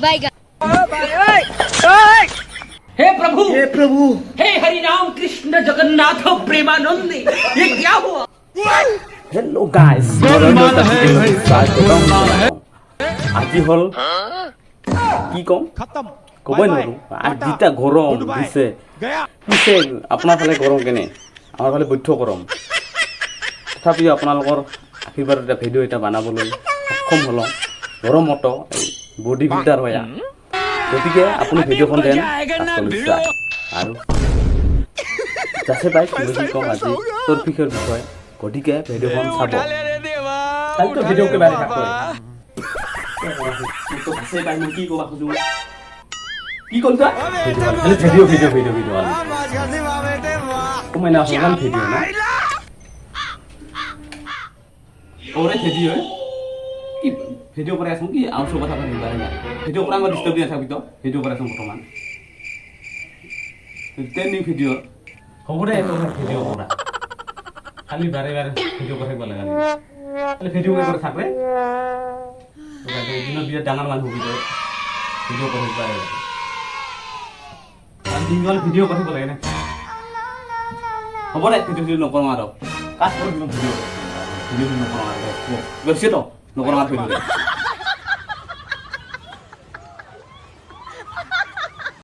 बैगन। हे प्रभु हे हरि राम कृष्ण जगन्नाथ प्रेमानंद ये क्या हुआ हेलो गाइस আজি হল কি কম কবই নোৱাৰো আৰ যেটা গৰম দিছে পিছে আপনাৰ ফালে গৰম কেনে আমাৰ ফালে বৈঠ্য গৰম তথাপিও আপোনালোকৰ আশীৰ্বাদ এটা ভিডিও এটা বানাবলৈ সক্ষম হলো গৰমত বডি বিল্ডাৰ হয়া গতিকে আপুনি ভিডিওখন দেন আৰু যাতে পাই কি কম আজি তোৰ পিখৰ বিষয় গতিকে ভিডিওখন চাব কালকে ভিডিও কে বারে থাকো তো আছে পাই মই কি কবা খুজু কি কলতা ভিডিও তুমি না হলাম ভিডিও না ওরে ভিডিও কি ভিডিও করে আছো কি আউছো কথা বলি পারে না ভিডিও করে আমার ডিস্টার্ব দিয়া থাকি তো ভিডিও করে আছো বর্তমান ট্রেন্ডিং ভিডিও খবরে এত ভিডিও করা খালি বারে বারে ভিডিও করে বলা লাগে খালি ভিডিও করে থাকবে তো কাজে দিন বিয়ে ডাঙর মানুহ হবি যায় ভিডিও করে পারে আর দিনল ভিডিও করে বলা না খবরে ভিডিও নকর মারো কাজ করে ভিডিও নকর মারো বেশি তো নকর মারো